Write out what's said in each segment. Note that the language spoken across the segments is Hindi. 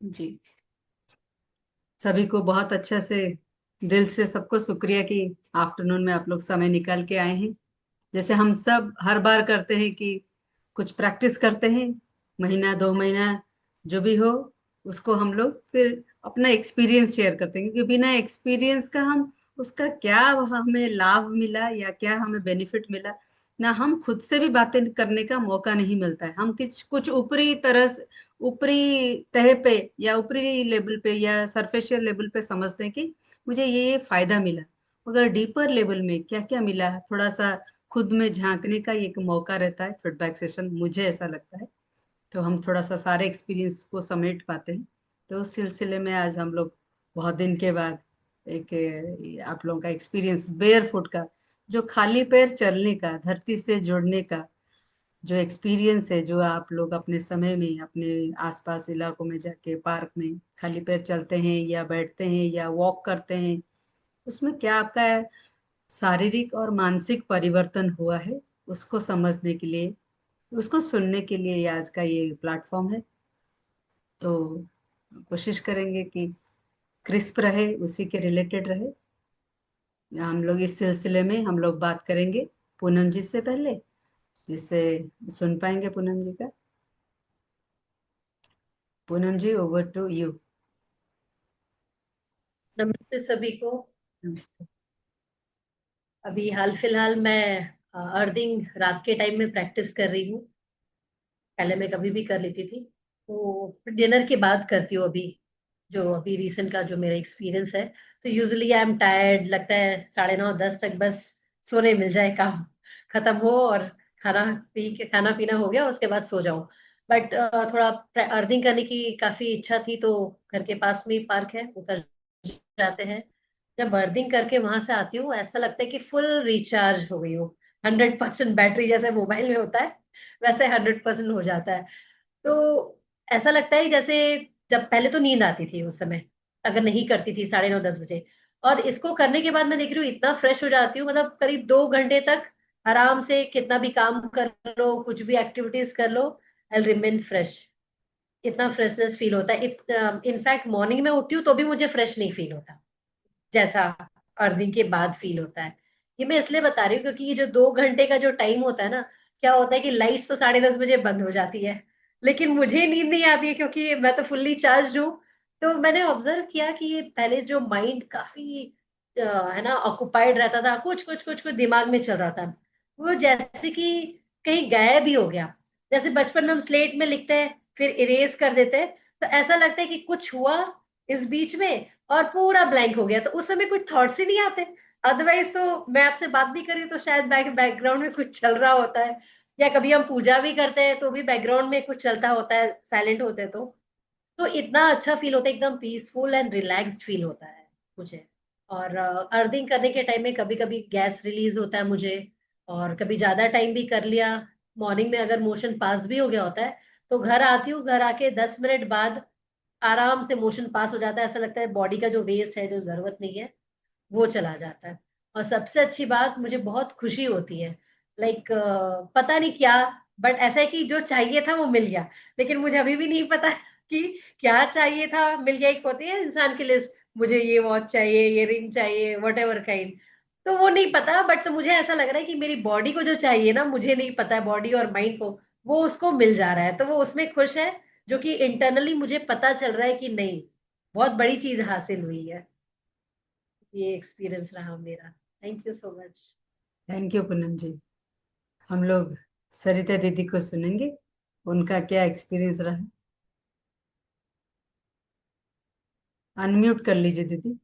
जी, सभी को बहुत अच्छा से दिल से सबको शुक्रिया कि आफ्टरनून में आप लोग समय निकाल के आए हैं। जैसे हम सब हर बार करते हैं कि कुछ प्रैक्टिस करते हैं, महीना 2 महीना जो भी हो, उसको हम लोग फिर अपना एक्सपीरियंस शेयर करते हैं, क्योंकि बिना एक्सपीरियंस का हम उसका क्या हमें लाभ मिला या क्या हमें बेनिफिट मिला ना, हम खुद से भी बातें करने का मौका नहीं मिलता है। हम कुछ कुछ ऊपरी तरह से, ऊपरी तह पे या ऊपरी लेवल पे या सरफेशियल लेवल पे समझते हैं कि मुझे ये फायदा मिला, मगर डीपर लेवल में क्या क्या मिला, थोड़ा सा खुद में झांकने का एक मौका रहता है फीडबैक सेशन, मुझे ऐसा लगता है। तो हम थोड़ा सा सारे एक्सपीरियंस को समेट पाते हैं। तो उस सिलसिले में आज हम लोग बहुत दिन के बाद एक आप लोगों का एक्सपीरियंस बेयर फुट का, जो खाली पैर चलने का, धरती से जुड़ने का जो एक्सपीरियंस है, जो आप लोग अपने समय में अपने आसपास इलाकों में जाके पार्क में खाली पैर चलते हैं या बैठते हैं या वॉक करते हैं, उसमें क्या आपका शारीरिक और मानसिक परिवर्तन हुआ है, उसको समझने के लिए, उसको सुनने के लिए ये आज का ये प्लेटफॉर्म है। तो कोशिश करेंगे कि क्रिस्प रहे, उसी के रिलेटेड रहे। हम लोग इस सिलसिले में हम लोग बात करेंगे पूनम जी से पहले, जिससे सुन पाएंगे पूनम जी का। पूनम जी, ओवर टू यू। नमस्ते सभी को। नमस्ते। अभी हाल फिलहाल मैं अर्दिंग रात के टाइम में प्रैक्टिस कर रही हूँ। पहले मैं कभी भी कर लेती थी, तो डिनर के बाद करती हूँ अभी। जो अभी रीसेंट का जो मेरा एक्सपीरियंस है, तो यूजुअली आई एम टायर्ड, लगता है 9:30 10 तक बस सोने मिल जाए, काम खत्म हो और खाना पीना हो गया, उसके बाद सो जाऊं। बट थोड़ा अर्निंग करने की काफी इच्छा थी, तो घर के पास में ही पार्क है, उधर जाते हैं। जब अर्निंग करके वहां से आती हूँ, ऐसा लगता है कि फुल रिचार्ज हो गई हूँ। 100% बैटरी जैसे मोबाइल में होता है, वैसे 100% हो जाता है। तो ऐसा लगता है जैसे, जब पहले तो नींद आती थी उस समय, अगर नहीं करती थी 9:30 10 बजे, और इसको करने के बाद मैं देख रही हूँ इतना फ्रेश हो जाती हूँ, मतलब करीब 2 घंटे तक आराम से कितना भी काम कर लो, कुछ भी एक्टिविटीज कर लो, आई रिमेन फ्रेश। इतना फ्रेशनेस फील होता है। इनफैक्ट मॉर्निंग में उठती हूँ तो भी मुझे फ्रेश नहीं फील होता, जैसा अर्निंग के बाद फील होता है। ये मैं इसलिए बता रही हूँ क्योंकि ये जो 2 घंटे का जो टाइम होता है ना, क्या होता है कि लाइट्स तो 10:30 बजे बंद हो जाती है, लेकिन मुझे नींद नहीं आती है क्योंकि मैं तो फुल्ली चार्ज हूँ। तो मैंने ऑब्जर्व किया कि ये पहले जो माइंड काफी है ना ऑक्युपाइड रहता था, कुछ कुछ कुछ कुछ दिमाग में चल रहा था, वो जैसे कि कहीं गायब ही हो गया। जैसे बचपन में हम स्लेट में लिखते हैं, फिर इरेज कर देते हैं, तो ऐसा लगता है कि कुछ हुआ इस बीच में और पूरा ब्लैंक हो गया, तो उस समय कुछ थॉट्स ही नहीं आते। अदरवाइज तो मैं आपसे बात भी करी तो शायद बैकग्राउंड में कुछ चल रहा होता है, या कभी हम पूजा भी करते हैं तो भी बैकग्राउंड में कुछ चलता होता है, साइलेंट होते हैं तो इतना अच्छा फील होता है, एकदम पीसफुल एंड रिलैक्स्ड फील होता है मुझे। और अर्थिंग करने के टाइम में कभी कभी गैस रिलीज होता है मुझे, और कभी ज्यादा टाइम भी कर लिया, मॉर्निंग में अगर मोशन पास भी हो गया होता है, तो घर आती हूँ, घर आके 10 मिनट बाद आराम से मोशन पास हो जाता है, ऐसा लगता है बॉडी का जो वेस्ट है, जो जरूरत नहीं है, वो चला जाता है। और सबसे अच्छी बात, मुझे बहुत खुशी होती है। लाइक पता नहीं क्या, बट ऐसा है कि जो चाहिए था वो मिल गया, लेकिन मुझे अभी भी नहीं पता कि क्या चाहिए था, मिल गया। एक होती है इंसान की लिस्ट, मुझे ये वॉच चाहिए, ये रिंग चाहिए, वट एवर काइंड, तो वो नहीं पता। बट तो मुझे ऐसा लग रहा है कि मेरी बॉडी को जो चाहिए ना, मुझे नहीं पता है, बॉडी और माइंड को, वो उसको मिल जा रहा है, तो वो उसमें खुश है। जो कि इंटरनली मुझे पता चल रहा है कि नहीं, बहुत बड़ी चीज हासिल हुई है। ये एक्सपीरियंस रहा मेरा। Thank you so much. Thank you Poonam ji. हम लोग सरिता दीदी को सुनेंगे, उनका क्या एक्सपीरियंस रहा। अनम्यूट कर लीजिए दीदी।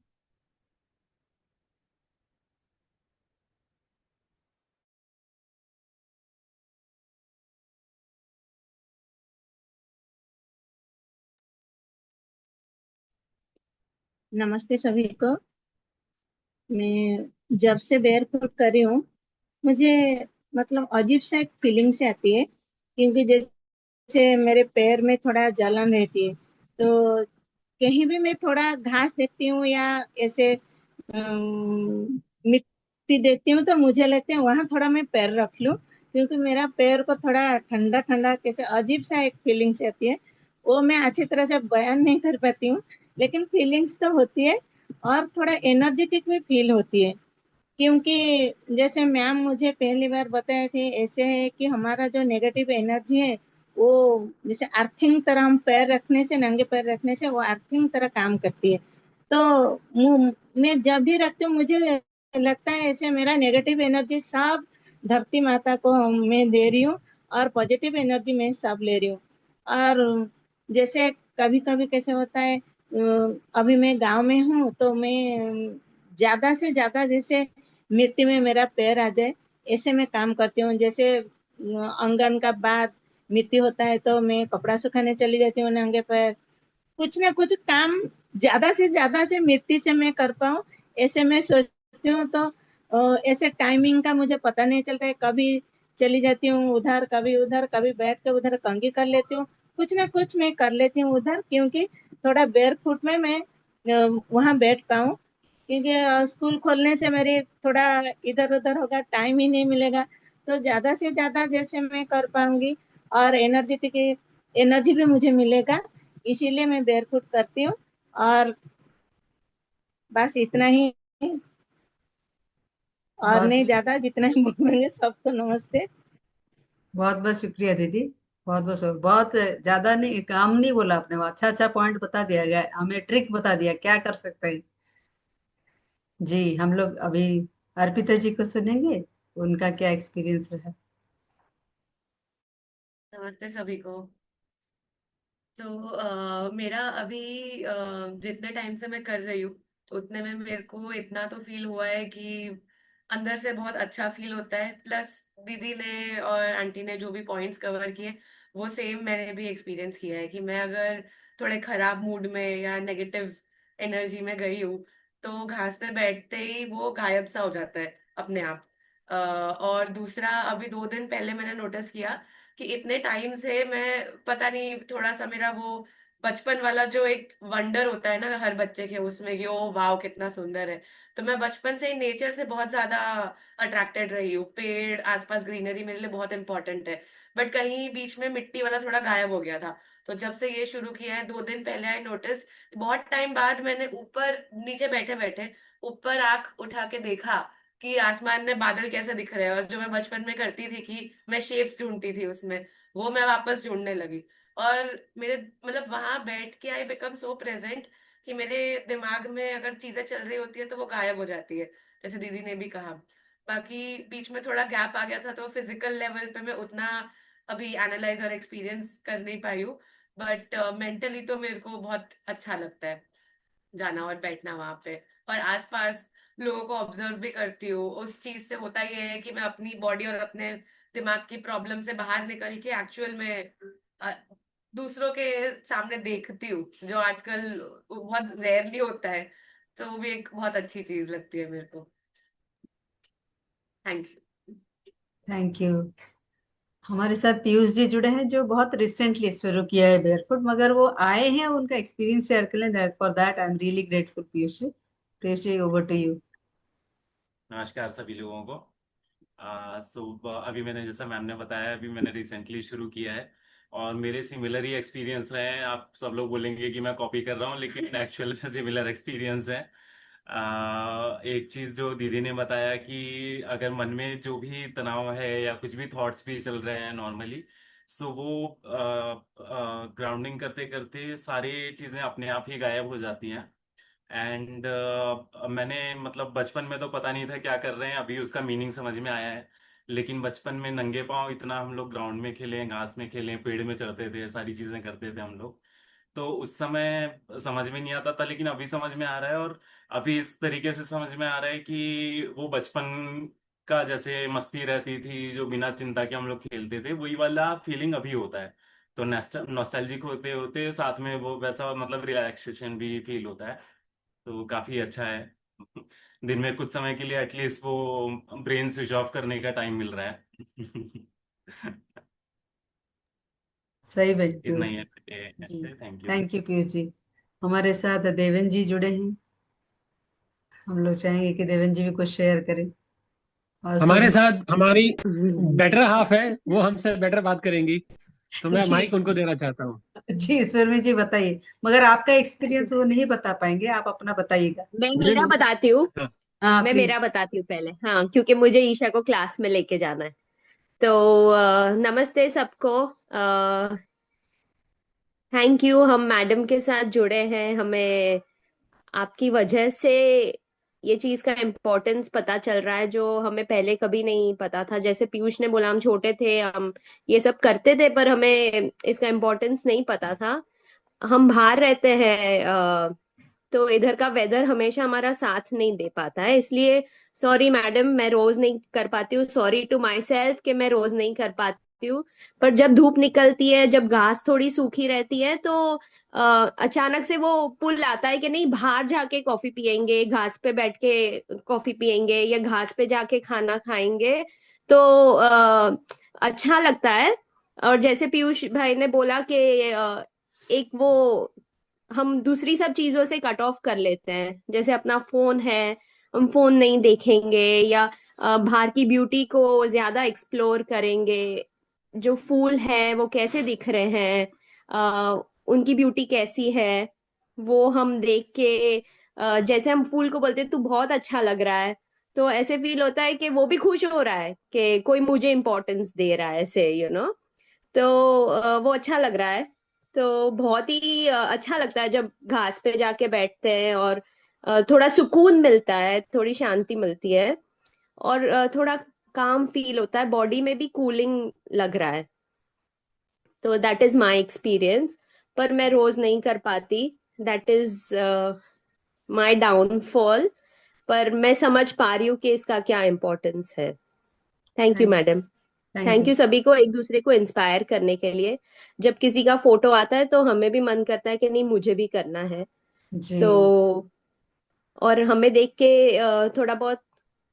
नमस्ते सभी को। मैं जब से बेयरफुट कर रही हूँ, मुझे मतलब अजीब सा एक फीलिंग से आती है, क्योंकि जैसे मेरे पैर में थोड़ा जलन रहती है। तो कहीं भी मैं थोड़ा घास देखती हूँ या ऐसे मिट्टी देखती हूँ, तो मुझे लगता है वहां थोड़ा मैं पैर रख लूं, क्योंकि मेरा पैर को थोड़ा ठंडा ठंडा कैसे अजीब सा एक फीलिंग से आती है। वो मैं अच्छी तरह से बयान नहीं कर पाती हूँ, लेकिन फीलिंग्स तो होती है। और थोड़ा एनर्जेटिक भी फील होती है, क्योंकि जैसे मैम मुझे पहली बार बताए थे, ऐसे है कि हमारा जो नेगेटिव एनर्जी है वो जैसे अर्थिंग तरह, हम पैर रखने से, नंगे पैर रखने से वो अर्थिंग तरह काम करती है। तो मैं जब भी रखती हूँ, मुझे लगता है ऐसे मेरा नेगेटिव एनर्जी सब धरती माता को मैं दे रही हूँ, और पॉजिटिव एनर्जी मैं सब ले रही हूँ। और जैसे कभी कभी कैसे होता है, अभी मैं गांव में हूँ, तो मैं ज्यादा से ज्यादा जैसे मिट्टी में मेरा पैर आ जाए, ऐसे मैं काम करती हूँ। जैसे आंगन का बाद मिट्टी होता है, तो मैं कपड़ा सुखाने चली जाती हूँ नंगे पैर। कुछ ना कुछ काम ज्यादा से मिट्टी से मैं कर पाऊँ, ऐसे मैं सोचती हूँ। तो ऐसे टाइमिंग का मुझे पता नहीं चलता है, कभी चली जाती हूँ उधर, कभी उधर, कभी बैठ के उधर कंघी कर लेती हूँ। कुछ ना कुछ मैं कर लेती हूँ उधर, क्योंकि थोड़ा बेयर फुट में मैं वहां बैठ पाऊँ। क्योंकि स्कूल खोलने से मेरी थोड़ा इधर उधर होगा, टाइम ही नहीं मिलेगा। तो ज्यादा से ज्यादा जैसे मैं कर पाऊंगी, और एनर्जी भी मुझे मिलेगा, इसीलिए मैं बेयरफुट करती हूँ। और बस इतना ही, और बहुत नहीं ज्यादा, जितना ही बोलेंगे। सबको नमस्ते। बहुत बहुत शुक्रिया दीदी। बहुत बहुत बहुत ज्यादा नहीं, काम नहीं बोला आपने, वो अच्छा अच्छा पॉइंट बता दिया गया, हमें ट्रिक बता दिया क्या कर सकते हैं। जी, हम लोग अभी अर्पिता जी को सुनेंगे, उनका क्या एक्सपीरियंस रहा। नमस्ते सभी को। तो मेरा अभी जितने टाइम से मैं कर रही हूँ उतने में मेरे को इतना तो फील हुआ है कि अंदर से बहुत अच्छा फील होता है। प्लस दीदी ने और आंटी ने जो भी पॉइंट्स कवर किए वो सेम मैंने भी एक्सपीरियंस किया है कि मैं अगर थोड़े खराब मूड में या नेगेटिव एनर्जी में गई हूँ तो घास पे बैठते ही वो गायब सा हो जाता है अपने आप। और दूसरा, अभी 2 दिन पहले मैंने नोटिस किया कि इतने टाइम से मैं पता नहीं, थोड़ा सा मेरा वो बचपन वाला जो एक वंडर होता है ना हर बच्चे के उसमें कि ओ वाह कितना सुंदर है। तो मैं बचपन से ही नेचर से बहुत ज्यादा अट्रैक्टेड रही हूँ, पेड़ आसपास ग्रीनरी मेरे लिए बहुत इंपॉर्टेंट है। बट कहीं बीच में मिट्टी वाला थोड़ा गायब हो गया था। तो जब से ये शुरू किया है 2 दिन पहले आई नोटिस, बहुत टाइम बाद मैंने ऊपर नीचे बैठे बैठे ऊपर आंख उठा के देखा कि आसमान में बादल कैसे दिख रहे हैं। और जो मैं बचपन में करती थी कि मैं शेप्स ढूंढती थी उसमें, वो मैं वापस ढूंढने लगी। और मेरे मतलब वहां बैठ के आई बिकम सो प्रेजेंट कि मेरे दिमाग में अगर चीजें चल रही होती है तो वो गायब हो जाती है, जैसे दीदी ने भी कहा। बाकी बीच में थोड़ा गैप आ गया था तो फिजिकल लेवल पे मैं उतना अभी एनालाइज और एक्सपीरियंस कर नहीं पाई हूँ। बट मेंटली तो मेरे को बहुत अच्छा लगता है जाना और बैठना वहां पे। और आसपास लोगों को ऑब्जर्व भी करती हूँ, उस चीज से होता ये है कि मैं अपनी बॉडी और अपने दिमाग की प्रॉब्लम से बाहर निकल के एक्चुअल में अ, दूसरों के सामने देखती हूँ, जो आजकल बहुत रेयरली होता है। तो वो भी एक बहुत अच्छी चीज लगती है मेरे को। Thank you. Thank you. हमारे साथ पीयूष जी जुड़े हैं, जो बहुत रिसेंटली शुरू किया है बेयरफुट, मगर वो आए हैं उनका एक्सपीरियंस शेयर कर लें, for that I am really grateful. Piyush ji, Piyush ji, over to you. नमस्कार सभी लोगों को। अभी मैंने, जैसा मैम ने बताया, अभी मैंने रिसेंटली शुरू किया है और मेरे सिमिलर ही एक्सपीरियंस रहे हैं। आप सब लोग बोलेंगे कि मैं कॉपी कर रहा हूँ, लेकिन एक्चुअल में सिमिलर एक्सपीरियंस है। एक चीज जो दीदी ने बताया कि अगर मन में जो भी तनाव है या कुछ भी थॉट्स भी चल रहे हैं नॉर्मली, सो वो ग्राउंडिंग करते करते सारी चीजें अपने आप ही गायब हो जाती हैं। एंड मैंने मतलब बचपन में तो पता नहीं था क्या कर रहे हैं, अभी उसका मीनिंग समझ में आया है। लेकिन बचपन में नंगे पांव इतना हम लोग ग्राउंड में खेले, घास में खेले, पेड़ में चढ़ते थे, सारी चीजें करते थे हम लोग। तो उस समय समझ में नहीं आता था, लेकिन अभी समझ में आ रहा है। और अभी इस तरीके से समझ में आ रहा है कि वो बचपन का जैसे मस्ती रहती थी, जो बिना चिंता के हम लोग खेलते थे, वही वाला फीलिंग अभी होता है। तो नॉस्टैल्जिक होते होते साथ में वो वैसा मतलब रिलैक्सेशन भी फील होता है। तो काफी अच्छा है। दिन में कुछ समय के लिए एटलीस्ट वो ब्रेन स्विच ऑफ करने का टाइम मिल रहा है। सही भाई इतना पीयूष ही जी। जी, है। Thank you. Thank you Piyush ji. हमारे साथ देवन जी जुड़े हैं, हम लोग चाहेंगे कि देवन जी भी कुछ शेयर करें। और हमारे शुभ। साथ हमारी बेटर हाफ है, वो हमसे बेटर बात करेंगी, तो मैं जी, माइक उनको देना चाहता हूँ। जी ईश्वरी जी बताइए, मगर आपका एक्सपीरियंस वो नहीं बता पाएंगे, आप अपना बताइएगा। मैं नहीं मेरा नहीं। बताती हूँ। हाँ। हाँ मैं प्लीज। मेरा बताती हूँ पहले, हाँ, क्योंकि मुझे ईशा को क्लास में लेके जाना है। तो नमस्ते सबको। थैंक यू, हम मैडम के साथ जुड़े हैं। हमें आपकी वजह से ये चीज का इम्पोर्टेंस पता चल रहा है, जो हमें पहले कभी नहीं पता था। जैसे पीयूष ने बोला, हम छोटे थे, हम ये सब करते थे, पर हमें इसका इम्पोर्टेंस नहीं पता था। हम बाहर रहते हैं, तो इधर का वेदर हमेशा हमारा साथ नहीं दे पाता है, इसलिए सॉरी मैडम, मैं रोज नहीं कर पाती हूँ। सॉरी टू माई सेल्फ कि मैं रोज नहीं कर पाती हूँ। पर जब धूप निकलती है, जब घास थोड़ी सूखी रहती है, तो अचानक से वो पुल आता है कि नहीं, बाहर जाके कॉफी पियेंगे, घास पे बैठ के कॉफी पियेंगे, या घास पे जाके खाना खाएंगे। तो अच्छा लगता है। और जैसे पीयूष भाई ने बोला कि एक वो, हम दूसरी सब चीजों से कट ऑफ कर लेते हैं, जैसे अपना फोन है, हम फोन नहीं देखेंगे, या बाहर की ब्यूटी को ज्यादा एक्सप्लोर करेंगे। जो फूल है वो कैसे दिख रहे हैं, उनकी ब्यूटी कैसी है, वो हम देख के, जैसे हम फूल को बोलते हैं तू बहुत अच्छा लग रहा है, तो ऐसे फील होता है कि वो भी खुश हो रहा है कि कोई मुझे इम्पोर्टेंस दे रहा है, ऐसे तो वो अच्छा लग रहा है। तो बहुत ही अच्छा लगता है जब घास पे जाके बैठते हैं, और थोड़ा सुकून मिलता है, थोड़ी शांति मिलती है, और थोड़ा काम फील होता है, बॉडी में भी कूलिंग लग रहा है। तो दैट इज माय एक्सपीरियंस। पर मैं रोज नहीं कर पाती, दैट इज माय डाउनफॉल। पर मैं समझ पा रही हूँ कि इसका क्या इम्पोर्टेंस है। Thank you thank madam. Thank thank you. You सभी को, एक दूसरे को इंस्पायर करने के लिए। जब किसी का फोटो आता है तो हमें भी मन करता है कि नहीं, मुझे भी करना है। जी। तो और हमें देख के थोड़ा बहुत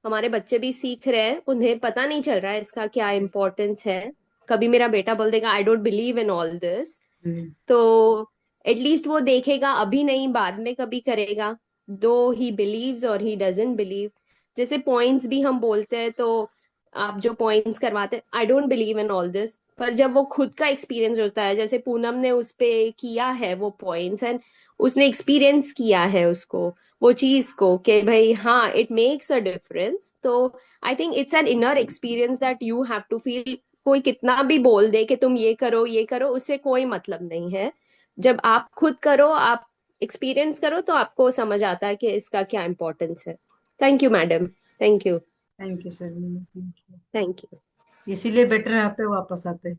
हमारे बच्चे भी सीख रहे हैं, उन्हें पता नहीं चल रहा है इसका क्या इम्पोर्टेंस है। कभी मेरा बेटा बोल देगा I don't believe in all this, hmm. तो एटलीस्ट वो देखेगा, अभी नहीं बाद में कभी करेगा। दो ही बिलीव्स और ही डजंट बिलीव। जैसे पॉइंट्स भी हम बोलते हैं, तो आप जो पॉइंट्स करवाते हैं, आई don't believe in all this, पर जब वो खुद का एक्सपीरियंस होता है, जैसे पूनम ने उस पे किया है वो पॉइंट्स, एंड उसने एक्सपीरियंस किया है उसको, वो चीज को, कि भाई हाँ, इट मेक्स अ डिफरेंस। तो I think it's an inner experience that you have to feel. कोई कितना भी बोल दे कि तुम ये करो, उससे कोई मतलब नहीं है। जब आप खुद करो, आप एक्सपीरियंस करो, तो आपको समझ आता है कि इसका क्या इम्पोर्टेंस है। Thank you madam. Thank you. Thank you sir. Thank you. Thank इसीलिए बेटर यहाँ पे वापस आते हैं,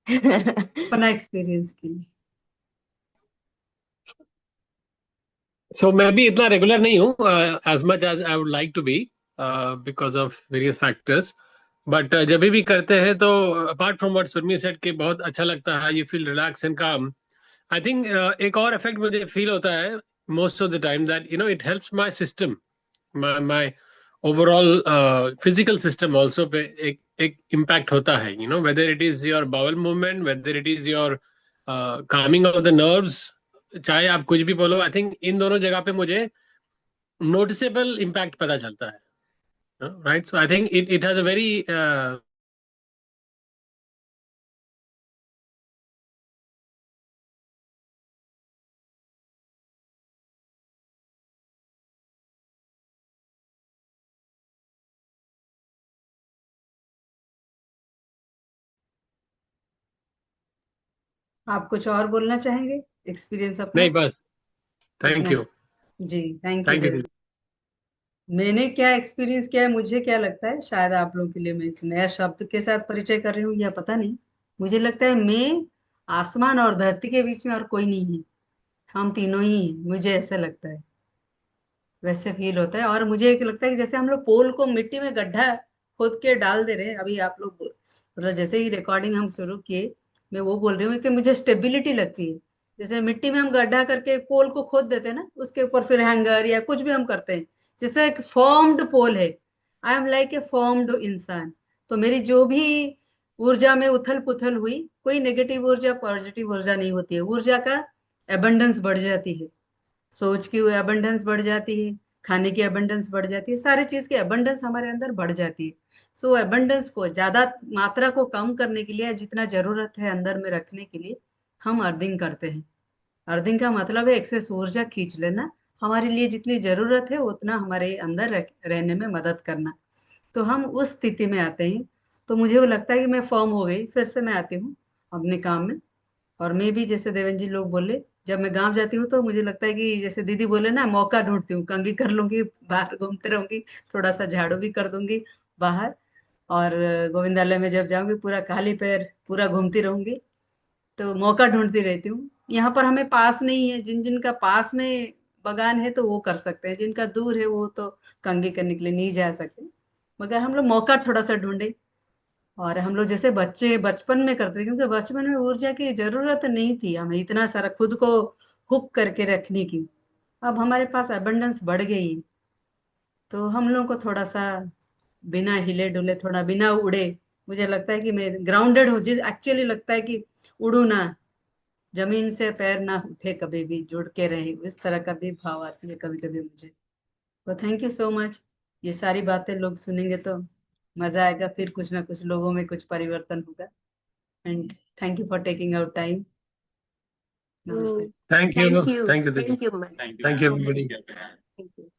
यू। अपना एक्सपीरियंस के लिए। सो मैं भी इतना रेगुलर नहीं हूँ as much as I would like to be because of various factors. But जब भी करते हैं तो apart from what Surmi said कि बहुत अच्छा लगता है, यू फील रिलैक्स एंड काम। आई थिंक एक और इफेक्ट मुझे फील होता है most of the time, that it helps my system, my overall physical system also पे एक इम्पैक्ट होता है। Whether it is your bowel movement, whether it is your Kameng of the nerves, चाहे आप कुछ भी बोलो, आई थिंक इन दोनों जगह पे मुझे नोटिसेबल इम्पैक्ट पता चलता है। Right, so I think it it has a very आप कुछ और बोलना चाहेंगे, एक्सपीरियंस अपना? नहीं, बस थैंक इतना? यू। जी thank you thank very. You. मैंने क्या एक्सपीरियंस किया है, मुझे क्या लगता है, शायद आप लोगों के लिए मैं एक नया शब्द के साथ परिचय कर रही हूँ या पता नहीं। मुझे लगता है मैं आसमान और धरती के बीच में और कोई नहीं है, हम तीनों ही हैं, मुझे ऐसा लगता है। वैसे फील होता है। और मुझे एक लगता है कि जैसे हम लोग पोल को मिट्टी में गड्ढा खोद के डाल दे रहे हैं, अभी आप लोग मतलब जैसे ही रिकॉर्डिंग हम शुरू किए, मैं वो बोल रही हूँ कि मुझे स्टेबिलिटी लगती है। जैसे मिट्टी में हम गड्ढा करके पोल को खोद देते हैं ना, उसके ऊपर फिर हैंगर या कुछ भी हम करते हैं, जैसे एक फॉर्म्ड पोल है। I am like a formed इंसान। तो मेरी जो भी ऊर्जा में उथल पुथल हुई, कोई नेगेटिव ऊर्जा पॉजिटिव ऊर्जा नहीं होती है, ऊर्जा का एबंडेंस बढ़ जाती है। सोच की अबंडेंस बढ़ जाती है, खाने की अबंडेंस बढ़ जाती है, सारी चीज की अबंडेंस हमारे अंदर बढ़ जाती है। सो अबंडेंस को ज्यादा मात्रा को कम करने के लिए, जितना जरूरत है अंदर में रखने के लिए, हम अर्थिंग करते हैं। अर्थिंग का मतलब है एक्सेस ऊर्जा खींच लेना, हमारे लिए जितनी जरूरत है उतना हमारे अंदर रहने में मदद करना। तो हम उस स्थिति में आते हैं। तो मुझे वो लगता है कि मैं फॉर्म हो गई, फिर से मैं आती हूँ अपने काम में। और मैं भी जैसे देवेंद्र जी लोग बोले, जब मैं गांव जाती हूँ तो मुझे लगता है कि जैसे दीदी बोले ना, मौका ढूंढती हूँ, कंघी कर लूंगी, बाहर घूमते रहूंगी, थोड़ा सा झाड़ू भी कर दूंगी बाहर। और गोविंदालय में जब जाऊंगी पूरा खाली पैर पूरा घूमती रहूंगी। तो मौका ढूंढती रहती हूँ। यहाँ पर हमें पास नहीं है, जिन जिन का पास में बगान है तो वो कर सकते हैं, जिनका दूर है वो तो कंघी करने के लिए नहीं जा सकते। मगर हम लोग मौका थोड़ा सा ढूंढे। और हम लोग जैसे बच्चे बचपन में करते थे, क्योंकि बचपन में ऊर्जा की जरूरत नहीं थी हमें इतना सारा खुद को हुक करके रखने की। अब हमारे पास अबंडेंस बढ़ गई है। तो हम लोग को थोड़ा सा बिना हिले डुले, थोड़ा बिना उड़े, मुझे लगता है कि मैं ग्राउंडेड हूँ, जिस एक्चुअली लगता है कि उड़ू ना, जमीन से पैर ना उठे, कभी भी जुड़ के रहे, इस तरह का भी भाव आती है कभी कभी मुझे। तो थैंक यू सो मच। ये सारी बातें लोग सुनेंगे तो मजा आएगा, फिर कुछ ना कुछ लोगों में कुछ परिवर्तन होगा। And thank you for taking out time. नमस्ते। Thank you. Thank you, Thank you, Didi. Thank you ma'am. Thank you Thank you, ma'am. everybody. Thank you.